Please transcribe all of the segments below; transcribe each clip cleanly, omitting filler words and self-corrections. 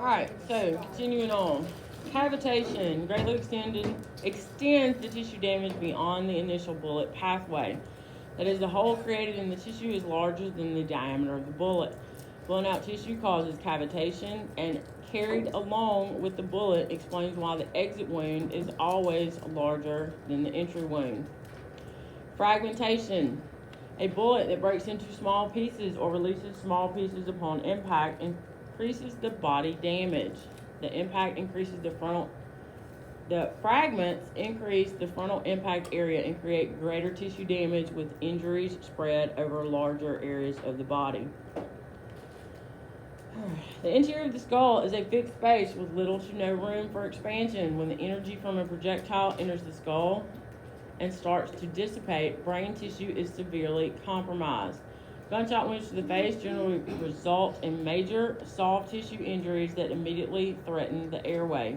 Alright, so continuing on. Cavitation greatly extends the tissue damage beyond the initial bullet pathway. That is, the hole created in the tissue is larger than the diameter of the bullet. Blown out tissue causes cavitation, and carried along with the bullet explains why the exit wound is always larger than the entry wound. Fragmentation. A bullet that breaks into small pieces or releases small pieces upon impact increases the body damage. The fragments increase the frontal impact area and create greater tissue damage, with injuries spread over larger areas of the body. The interior of the skull is a fixed space with little to no room for expansion. When the energy from a projectile enters the skull and starts to dissipate, brain tissue is severely compromised. Gunshot wounds to the face generally result in major soft tissue injuries that immediately threaten the airway.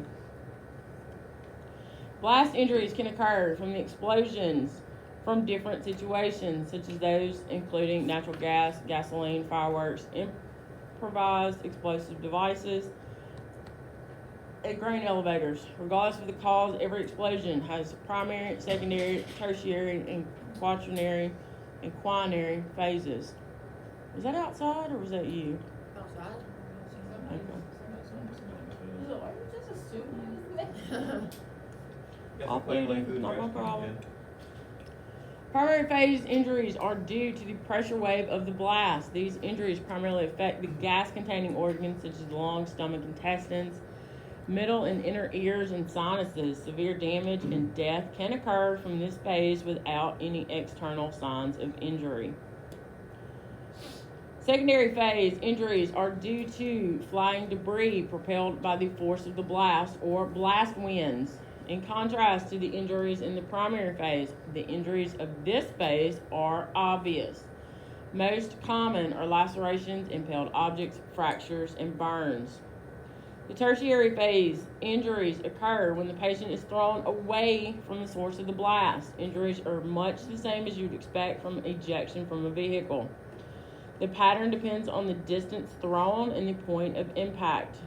Blast injuries can occur from the explosions from different situations, such as those including natural gas, gasoline, fireworks, improvised explosive devices, and grain elevators. Regardless of the cause, every explosion has primary, secondary, tertiary, and quaternary and quinary phases. Was that outside or was that you? Outside. Okay. Why you just assuming Not my problem. Primary phase injuries are due to the pressure wave of the blast. These injuries primarily affect the gas-containing organs such as the lungs, stomach, intestines, middle and inner ears, and sinuses. Severe damage and death can occur from this phase without any external signs of injury. Secondary phase injuries are due to flying debris propelled by the force of the blast or blast winds. In contrast to the injuries in the primary phase, the injuries of this phase are obvious. Most common are lacerations, impaled objects, fractures, and burns. The tertiary phase injuries occur when the patient is thrown away from the source of the blast. Injuries are much the same as you'd expect from ejection from a vehicle. The pattern depends on the distance thrown and the point of impact.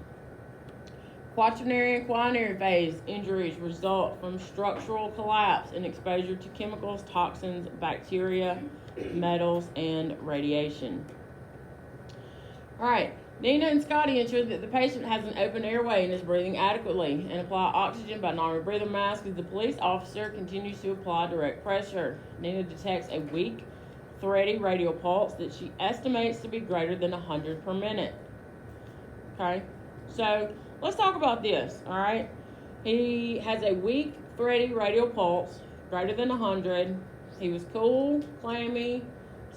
Quaternary and quinary phase injuries result from structural collapse and exposure to chemicals, toxins, bacteria, metals, and radiation. All right. Nina and Scotty ensure that the patient has an open airway and is breathing adequately, and apply oxygen by non-rebreather mask as the police officer continues to apply direct pressure. Nina detects a weak, thready radial pulse that she estimates to be greater than 100 per minute. Okay, so let's talk about this, all right? He has a weak, thready radial pulse, greater than 100. He was cool, clammy,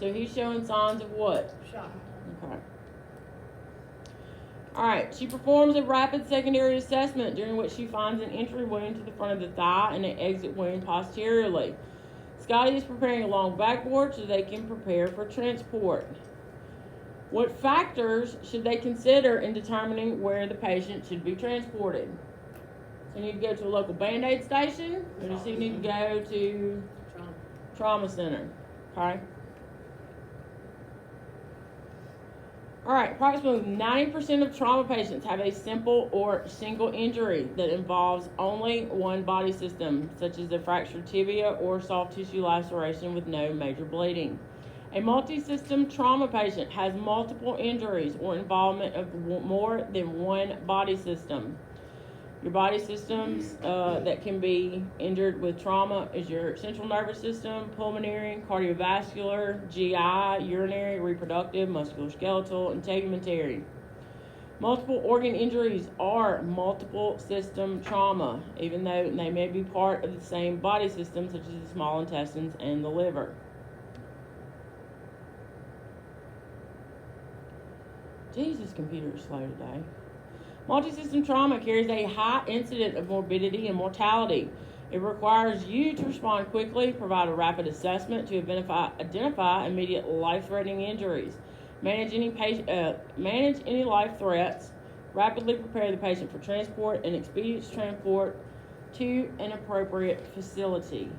so he's showing signs of what? Shock. Okay. All right, she performs a rapid secondary assessment during which she finds an entry wound to the front of the thigh and an exit wound posteriorly. Scotty is preparing a long backboard so they can prepare for transport. What factors should they consider in determining where the patient should be transported? So you need to go to a local Band-Aid station, or does he need to go to trauma center? Okay. All right, approximately 90% of trauma patients have a simple or single injury that involves only one body system, such as a fractured tibia or soft tissue laceration with no major bleeding. A multi-system trauma patient has multiple injuries or involvement of more than one body system. Your body systems that can be injured with trauma is your central nervous system, pulmonary, cardiovascular, GI, urinary, reproductive, musculoskeletal, and tegumentary. Multiple organ injuries are multiple system trauma, even though they may be part of the same body system, such as the small intestines and the liver. Jesus, computer is slow today. Multisystem trauma carries a high incidence of morbidity and mortality. It requires you to respond quickly, provide a rapid assessment to identify immediate life-threatening injuries, manage any life threats, rapidly prepare the patient for transport, and expedite transport to an appropriate facility.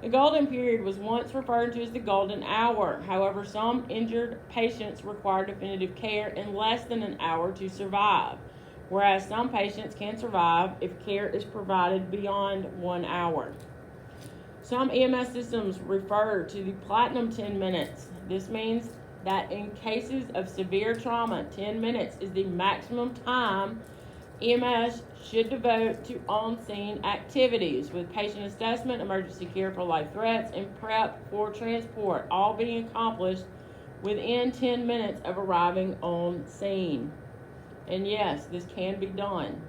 The golden period was once referred to as the golden hour. However, some injured patients require definitive care in less than an hour to survive, whereas some patients can survive if care is provided beyond 1 hour. Some EMS systems refer to the platinum 10 minutes. This means that in cases of severe trauma, 10 minutes is the maximum time EMS should devote to on-scene activities with patient assessment, emergency care for life threats, and prep for transport, all being accomplished within 10 minutes of arriving on scene. And yes, this can be done.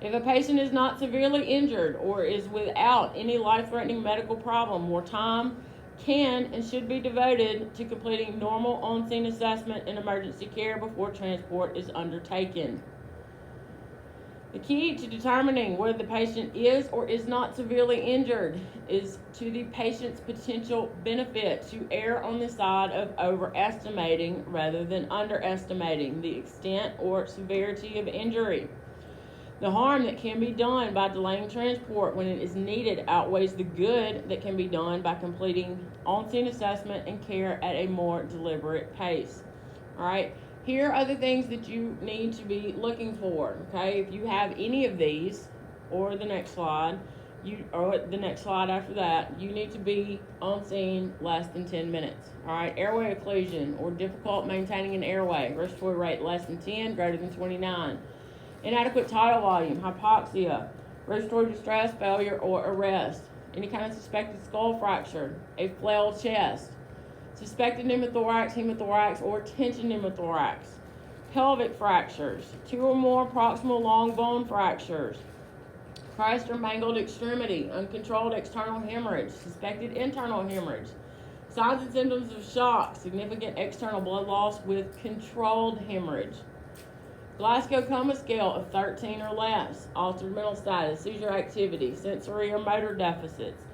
If a patient is not severely injured or is without any life-threatening medical problem, more time can and should be devoted to completing normal on-scene assessment and emergency care before transport is undertaken. The key to determining whether the patient is or is not severely injured is to the patient's potential benefit to err on the side of overestimating rather than underestimating the extent or severity of injury. The harm that can be done by delaying transport when it is needed outweighs the good that can be done by completing on-scene assessment and care at a more deliberate pace. All right. Here are the things that you need to be looking for, okay? If you have any of these, or the next slide, or the next slide after that, you need to be on scene less than 10 minutes, all right? Airway occlusion, or difficult maintaining an airway, respiratory rate less than 10, greater than 29. Inadequate tidal volume, hypoxia, respiratory distress, failure, or arrest. Any kind of suspected skull fracture, a flailed chest, suspected pneumothorax, hemothorax, or tension pneumothorax, pelvic fractures, 2 or more proximal long bone fractures, crushed or mangled extremity, uncontrolled external hemorrhage, suspected internal hemorrhage, signs and symptoms of shock, significant external blood loss with controlled hemorrhage, Glasgow Coma Scale of 13 or less, altered mental status, seizure activity, sensory or motor deficits,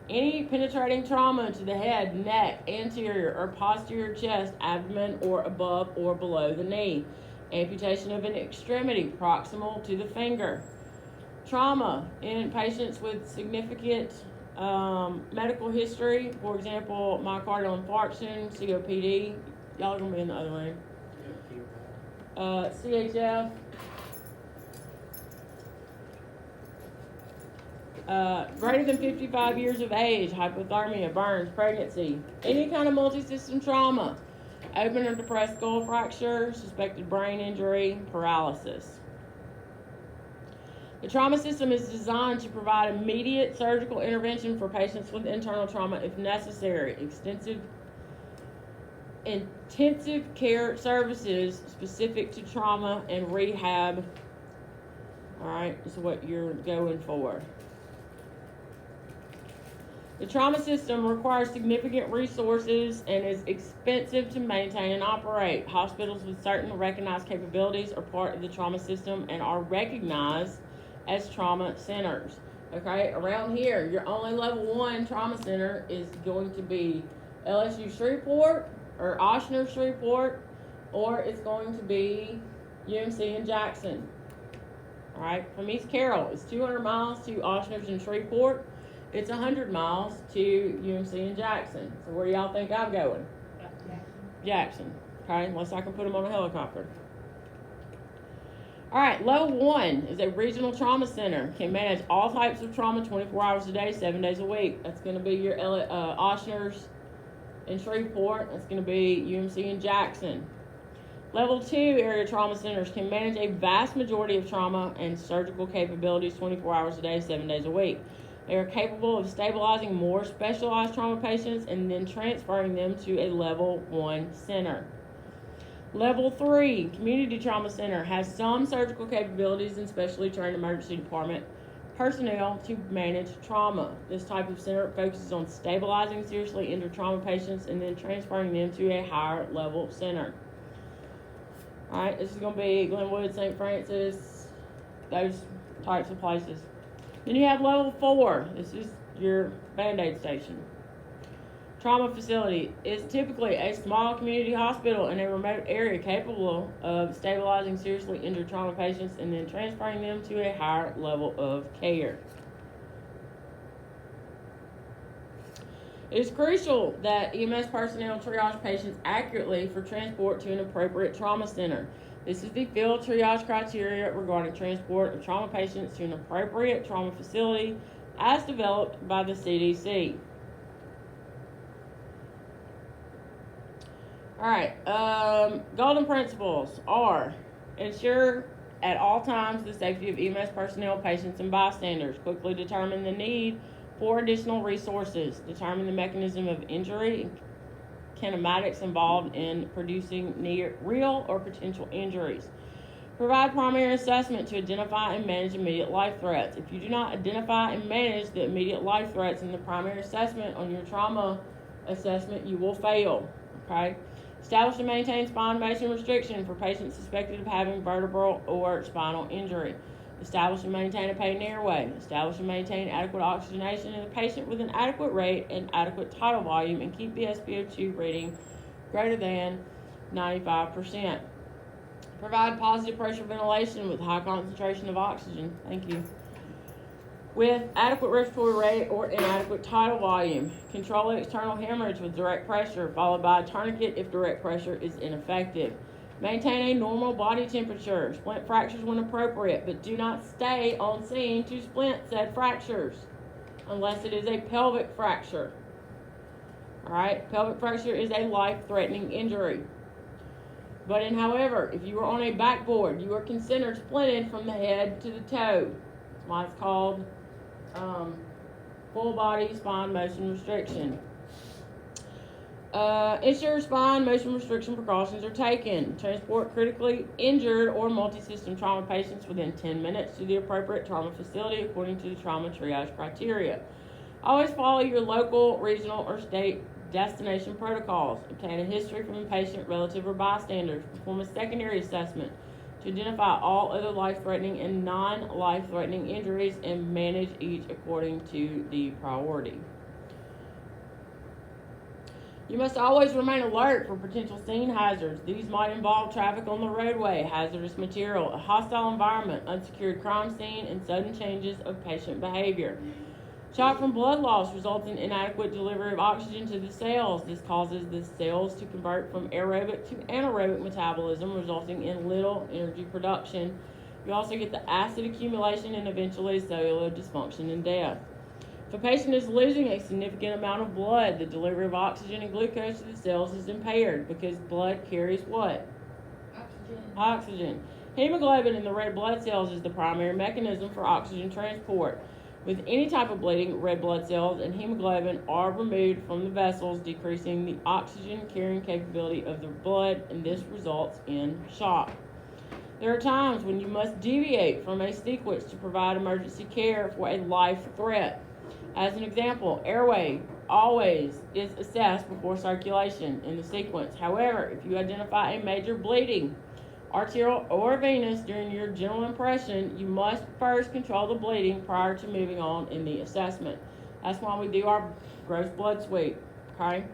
any penetrating trauma to the head, neck, anterior or posterior chest, abdomen, or above or below the knee. Amputation of an extremity proximal to the finger. Trauma in patients with significant medical history, for example, myocardial infarction, COPD. Y'all are going to be in the other room. CHF. Greater than 55 years of age, hypothermia, burns, pregnancy, any kind of multi-system trauma, open or depressed skull fracture, suspected brain injury, paralysis. The trauma system is designed to provide immediate surgical intervention for patients with internal trauma if necessary. Intensive care services specific to trauma and rehab, all right, is what you're going for. The trauma system requires significant resources and is expensive to maintain and operate. Hospitals with certain recognized capabilities are part of the trauma system and are recognized as trauma centers. Okay, around here, your only level 1 trauma center is going to be LSU Shreveport or Ochsner Shreveport, or it's going to be UMC in Jackson. All right, from East Carroll, it's 200 miles to Ochsner's in Shreveport. It's 100 miles to UMC in Jackson. So where do y'all think I'm going? Jackson. Okay, unless I can put them on a helicopter. All right, level 1 is a regional trauma center. Can manage all types of trauma 24 hours a day, 7 days a week. That's going to be your Ochsner's in Shreveport. That's going to be UMC in Jackson. Level 2 area trauma centers can manage a vast majority of trauma and surgical capabilities 24 hours a day, 7 days a week. They are capable of stabilizing more specialized trauma patients and then transferring them to a level 1 center. Level 3 community trauma center has some surgical capabilities and specially trained emergency department personnel to manage trauma. This type of center focuses on stabilizing seriously injured trauma patients and then transferring them to a higher level center. All right, this is going to be Glenwood, St. Francis, those types of places. Then you have level 4. This is your Band-Aid station. Trauma facility is typically a small community hospital in a remote area capable of stabilizing seriously injured trauma patients and then transferring them to a higher level of care. It is crucial that EMS personnel triage patients accurately for transport to an appropriate trauma center. This is the field triage criteria regarding transport of trauma patients to an appropriate trauma facility as developed by the CDC. All right, golden principles are: ensure at all times the safety of EMS personnel, patients, and bystanders. Quickly determine the need for additional resources. Determine the mechanism of injury and kinematics involved in producing real or potential injuries. Provide primary assessment to identify and manage immediate life threats. If you do not identify and manage the immediate life threats in the primary assessment on your trauma assessment, you will fail. Okay? Establish and maintain spine motion restriction for patients suspected of having vertebral or spinal injury. Establish and maintain a patent airway. Establish and maintain adequate oxygenation in the patient with an adequate rate and adequate tidal volume, and keep the SpO2 reading greater than 95%. Provide positive pressure ventilation with high concentration of oxygen. Thank you. With adequate respiratory rate or inadequate tidal volume. Control external hemorrhage with direct pressure, followed by a tourniquet if direct pressure is ineffective. Maintain a normal body temperature. Splint fractures when appropriate, but do not stay on scene to splint said fractures unless it is a pelvic fracture. All right, pelvic fracture is a life-threatening injury. But however, if you are on a backboard, you are considered splinted from the head to the toe. That's why it's called full body spine motion restriction. Ensure spine motion restriction precautions are taken. Transport critically injured or multi-system trauma patients within 10 minutes to the appropriate trauma facility according to the trauma triage criteria. Always follow your local, regional, or state destination protocols. Obtain a history from the patient, relative, or bystanders. Perform a secondary assessment to identify all other life-threatening and non-life-threatening injuries and manage each according to the priority. You must always remain alert for potential scene hazards. These might involve traffic on the roadway, hazardous material, a hostile environment, unsecured crime scene, and sudden changes of patient behavior. Shock from blood loss results in inadequate delivery of oxygen to the cells. This causes the cells to convert from aerobic to anaerobic metabolism, resulting in little energy production. You also get the acid accumulation and eventually cellular dysfunction and death. If a patient is losing a significant amount of blood, the delivery of oxygen and glucose to the cells is impaired because blood carries what? Oxygen. Hemoglobin in the red blood cells is the primary mechanism for oxygen transport. With any type of bleeding, red blood cells and hemoglobin are removed from the vessels, decreasing the oxygen carrying capability of the blood, and this results in shock. There are times when you must deviate from a sequence to provide emergency care for a life threat. As an example, airway always is assessed before circulation in the sequence. However, if you identify a major bleeding, arterial or venous, during your general impression, you must first control the bleeding prior to moving on in the assessment. That's why we do our gross blood sweep, okay?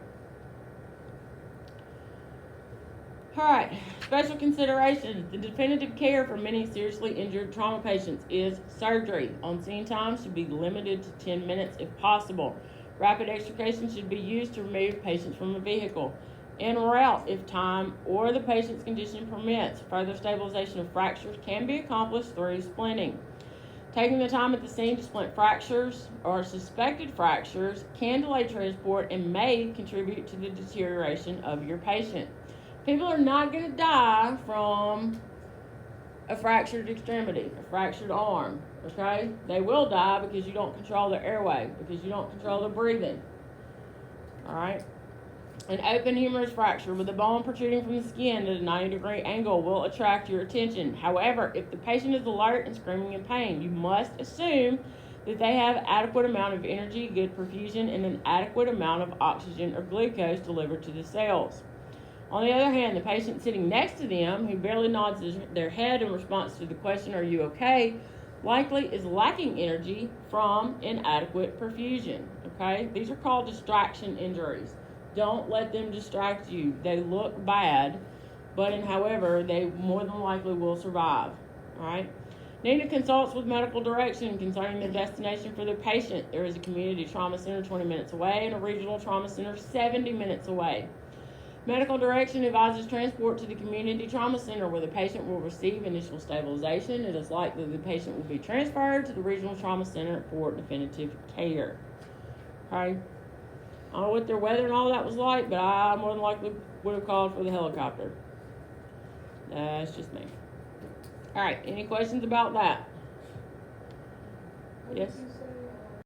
All right, special considerations. The definitive care for many seriously injured trauma patients is surgery. On-scene time should be limited to 10 minutes if possible. Rapid extrication should be used to remove patients from a vehicle. En route, if time or the patient's condition permits, further stabilization of fractures can be accomplished through splinting. Taking the time at the scene to splint fractures or suspected fractures can delay transport and may contribute to the deterioration of your patient. People are not going to die from a fractured extremity, a fractured arm, okay? They will die because you don't control their airway, because you don't control their breathing, all right? An open humerus fracture with a bone protruding from the skin at a 90-degree angle will attract your attention. However, if the patient is alert and screaming in pain, you must assume that they have adequate amount of energy, good perfusion, and an adequate amount of oxygen or glucose delivered to the cells. On the other hand, the patient sitting next to them, who barely nods their head in response to the question, "Are you okay?" likely is lacking energy from inadequate perfusion, okay? These are called distraction injuries. Don't let them distract you. They look bad, but however, they more than likely will survive, all right? NENA consults with medical direction concerning the destination for their patient. There is a community trauma center 20 minutes away and a regional trauma center 70 minutes away. Medical direction advises transport to the community trauma center where the patient will receive initial stabilization. It is likely the patient will be transferred to the regional trauma center for definitive care. Okay? I don't know what their weather and all that was like, but I more than likely would have called for the helicopter. That's just me. All right, any questions about that? What Yes? did you say